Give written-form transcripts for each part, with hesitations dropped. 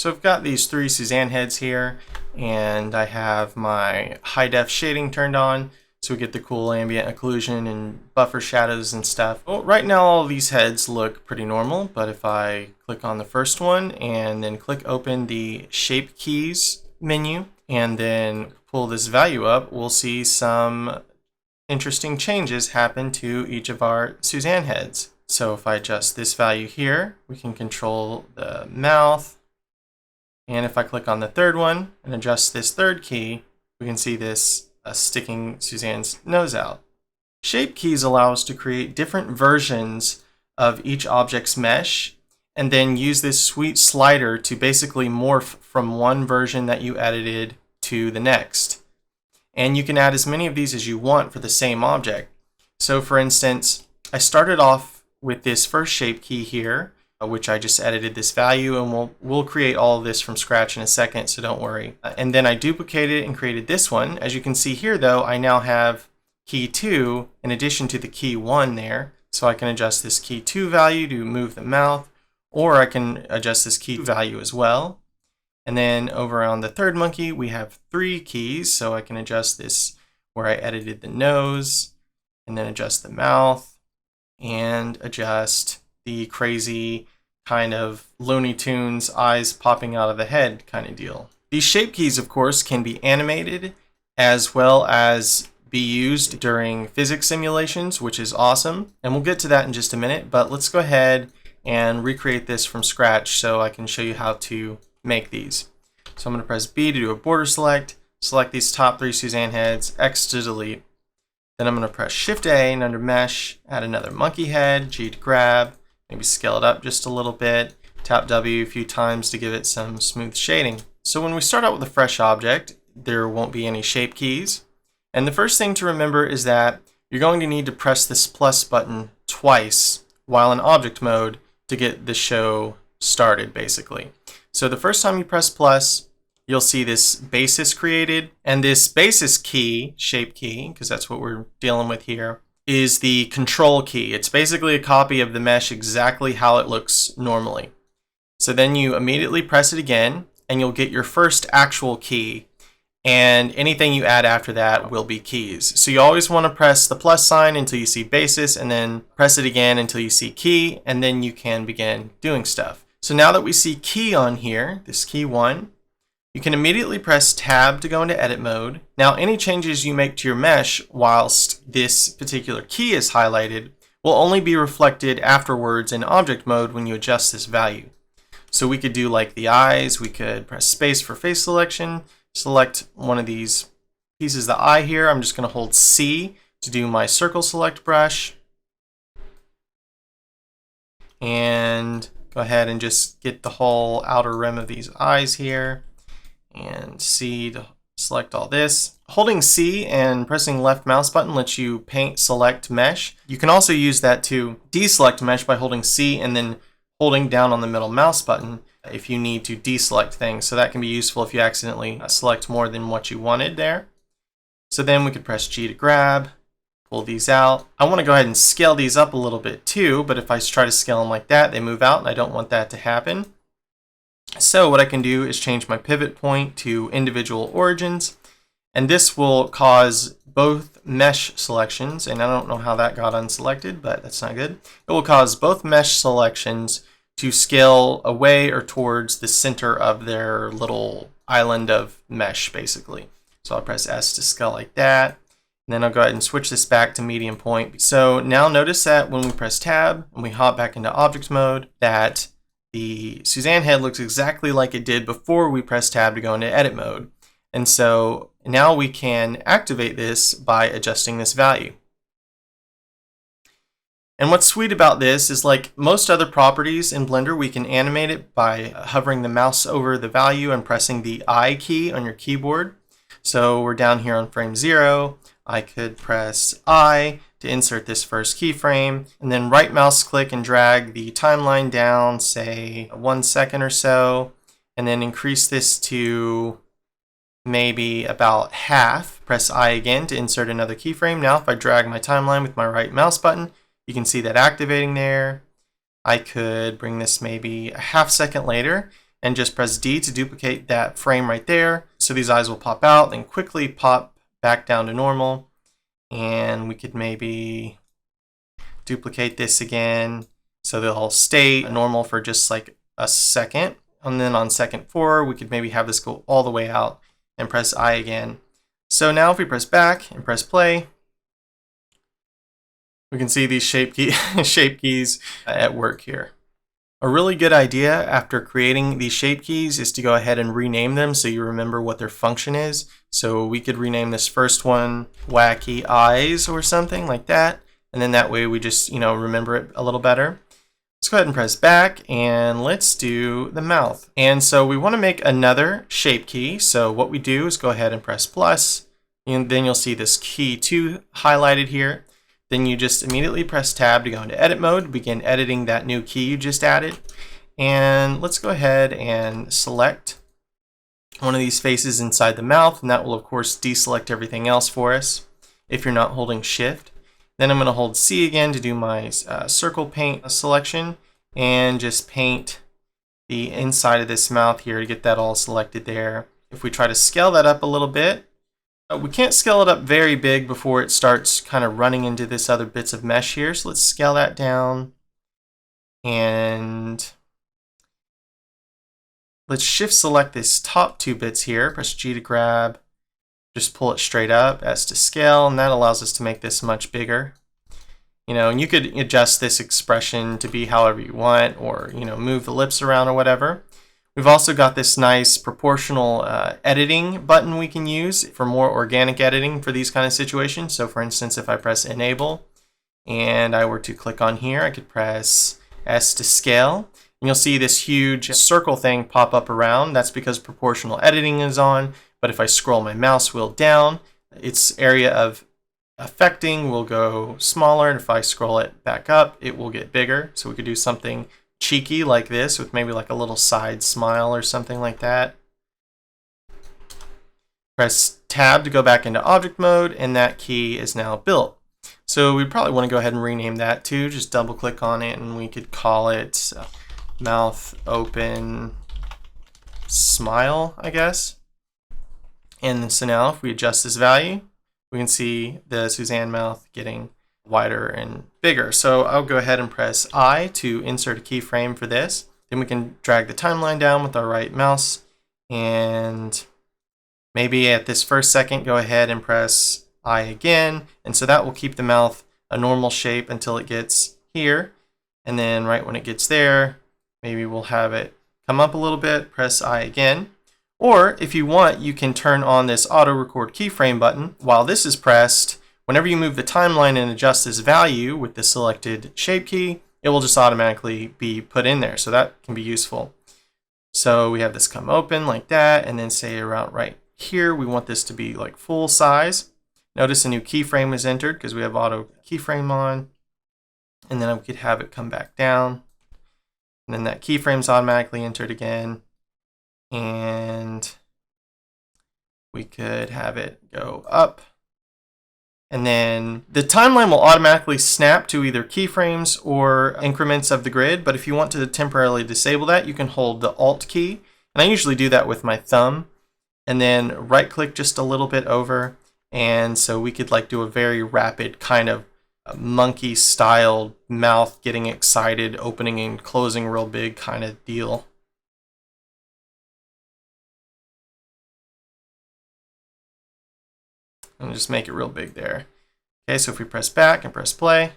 So I've got these three Suzanne heads here, and I have my high def shading turned on, so we get the cool ambient occlusion and buffer shadows and stuff. Well, right now all these heads look pretty normal, but if I click on the first one and then click open the shape keys menu and then pull this value up, we'll see some interesting changes happen to each of our Suzanne heads. So if I adjust this value here, we can control the mouth. And if I click on the third one and adjust this third key, we can see this sticking Suzanne's nose out. Shape keys allow us to create different versions of each object's mesh and then use this sweet slider to basically morph from one version that you edited to the next. And you can add as many of these as you want for the same object. So for instance, I started off with this first shape key here, which I just edited this value, and we'll create all of this from scratch in a second, so don't worry. And then I duplicated it and created this one. As you can see here though, I now have key 2 in addition to the key 1 there. So I can adjust this key 2 value to move the mouth, or I can adjust this key value as well. And then over on the third monkey, we have 3 keys, so I can adjust this where I edited the nose, and then adjust the mouth, and adjust the crazy kind of Looney Tunes eyes popping out of the head kind of deal. These shape keys, of course, can be animated as well as be used during physics simulations, which is awesome. And we'll get to that in just a minute, but let's go ahead and recreate this from scratch so I can show you how to make these. So I'm going to press B to do a border select, select these top 3 Suzanne heads, X to delete. Then I'm going to press Shift A and under Mesh, add another monkey head, G to grab, maybe scale it up just a little bit, tap W a few times to give it some smooth shading. So when we start out with a fresh object, there won't be any shape keys. And the first thing to remember is that you're going to need to press this plus button twice while in object mode to get the show started, basically. So the first time you press plus, you'll see this basis created, and this basis key, shape key, because that's what we're dealing with here, is the control key. It's basically a copy of the mesh exactly how it looks normally. So then you immediately press it again, and you'll get your first actual key, and anything you add after that will be keys. So you always want to press the plus sign until you see basis, and then press it again until you see key, and then you can begin doing stuff. So now that we see key on here, this key 1, you can immediately press Tab to go into edit mode. Now any changes you make to your mesh whilst this particular key is highlighted will only be reflected afterwards in object mode when you adjust this value. So we could do like the eyes, we could press space for face selection, select one of these pieces of the eye here. I'm just going to hold C to do my circle select brush. And go ahead and just get the whole outer rim of these eyes here. And C to select all this. Holding C and pressing left mouse button lets you paint select mesh. You can also use that to deselect mesh by holding C and then holding down on the middle mouse button if you need to deselect things. So that can be useful if you accidentally select more than what you wanted there. So then we could press G to grab, pull these out. I want to go ahead and scale these up a little bit too, but if I try to scale them like that, they move out, and I don't want that to happen. So what I can do is change my pivot point to individual origins, and this will cause both mesh selections, and I don't know how that got unselected, but that's not good. It will cause both mesh selections to scale away or towards the center of their little island of mesh, basically. So I'll press S to scale like that, and then I'll go ahead and switch this back to medium point. So now notice that when we press Tab and we hop back into object mode, that the Suzanne head looks exactly like it did before we pressed Tab to go into edit mode. And so now we can activate this by adjusting this value. And what's sweet about this is, like most other properties in Blender, we can animate it by hovering the mouse over the value and pressing the I key on your keyboard. So we're down here on frame 0. I could press I to insert this first keyframe, and then right mouse click and drag the timeline down, say 1 second or so, and then increase this to maybe about half. Press I again to insert another keyframe. Now if I drag my timeline with my right mouse button, you can see that activating there. I could bring this maybe a half second later, and just press D to duplicate that frame right there. So these eyes will pop out, then quickly pop back down to normal. And we could maybe duplicate this again so they'll stay normal for just like a second. And then on second 4, we could maybe have this go all the way out and press I again. So now if we press back and press play, we can see these shape keys at work here. A really good idea after creating these shape keys is to go ahead and rename them so you remember what their function is. So we could rename this first one Wacky Eyes or something like that. And then that way we just, remember it a little better. Let's go ahead and press back and let's do the mouth. And so we want to make another shape key. So what we do is go ahead and press plus, and then you'll see this key 2 highlighted here. Then you just immediately press tab to go into edit mode, begin editing that new key you just added. And let's go ahead and select one of these faces inside the mouth, and that will of course deselect everything else for us if you're not holding shift. Then I'm going to hold C again to do my circle paint selection and just paint the inside of this mouth here to get that all selected there. If we try to scale that up a little bit, we can't scale it up very big before it starts kind of running into this other bits of mesh here. So let's scale that down and let's shift select this top 2 bits here. Press G to grab, just pull it straight up, S to scale, and that allows us to make this much bigger. And you could adjust this expression to be however you want, or move the lips around or whatever. We've also got this nice proportional editing button we can use for more organic editing for these kind of situations. So for instance, if I press enable and I were to click on here, I could press S to scale, and you'll see this huge circle thing pop up around. That's because proportional editing is on. But if I scroll my mouse wheel down, its area of affecting will go smaller, and if I scroll it back up, it will get bigger. So we could do something cheeky like this with maybe like a little side smile or something like that. Press tab to go back into object mode, and that key is now built. So we probably want to go ahead and rename that too. Just double click on it and we could call it mouth open smile, I guess. And so now if we adjust this value, we can see the Suzanne mouth getting wider and bigger. So I'll go ahead and press I to insert a keyframe for this. Then we can drag the timeline down with our right mouse, and maybe at this first second go ahead and press I again, and so that will keep the mouth a normal shape until it gets here. And then right when it gets there, maybe we'll have it come up a little bit, press I again. Or if you want, you can turn on this auto record keyframe button. While this is pressed, whenever you move the timeline and adjust this value with the selected shape key, it will just automatically be put in there. So that can be useful. So we have this come open like that, and then say around right here, we want this to be like full size. Notice a new keyframe is entered because we have auto keyframe on. And then we could have it come back down. And then that keyframe is automatically entered again. And we could have it go up. And then the timeline will automatically snap to either keyframes or increments of the grid. But if you want to temporarily disable that, you can hold the Alt key. And I usually do that with my thumb. And then right click just a little bit over. And so we could like do a very rapid kind of monkey style mouth getting excited, opening and closing real big kind of deal. And just make it real big there. Okay, so if we press back and press play,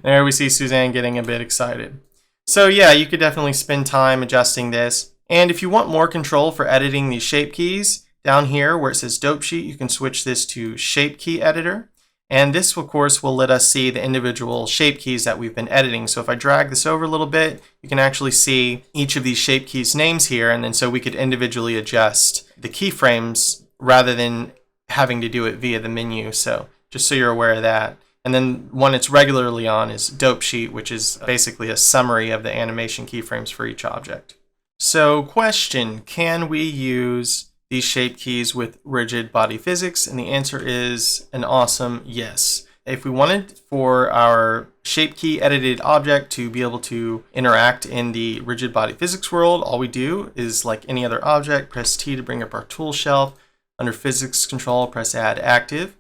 there we see Suzanne getting a bit excited. So yeah, you could definitely spend time adjusting this. And if you want more control for editing these shape keys, down here where it says dope sheet, you can switch this to shape key editor. And this, of course, will let us see the individual shape keys that we've been editing. So if I drag this over a little bit, you can actually see each of these shape keys names here. And then so we could individually adjust the keyframes rather than having to do it via the menu. So just so you're aware of that. And then one it's regularly on is dope sheet, which is basically a summary of the animation keyframes for each object. So question, can we use these shape keys with rigid body physics? And the answer is an awesome yes. If we wanted for our shape key edited object to be able to interact in the rigid body physics world, all we do is, like any other object, press T to bring up our tool shelf. Under physics control, press add active.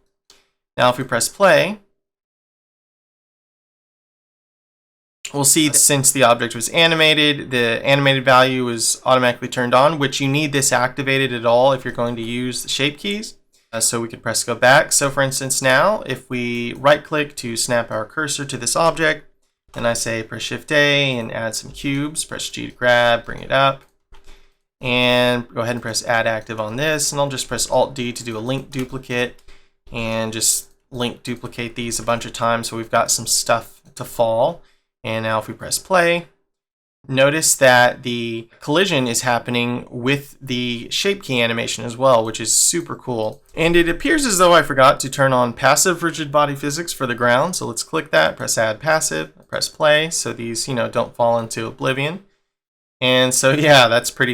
Now if we press play, we'll see since the object was animated, the animated value is automatically turned on, which you need this activated at all if you're going to use the shape keys. So we could press go back. So for instance now, if we right click to snap our cursor to this object, and I say press Shift A and add some cubes, press G to grab, bring it up, and go ahead and press add active on this, and I'll just press Alt D to do a link duplicate, and just link duplicate these a bunch of times so we've got some stuff to fall. And now if we press play, notice that the collision is happening with the shape key animation as well, which is super cool. And it appears as though I forgot to turn on passive rigid body physics for the ground. So let's click that, press add passive, press play, so these, don't fall into oblivion. And so yeah, that's pretty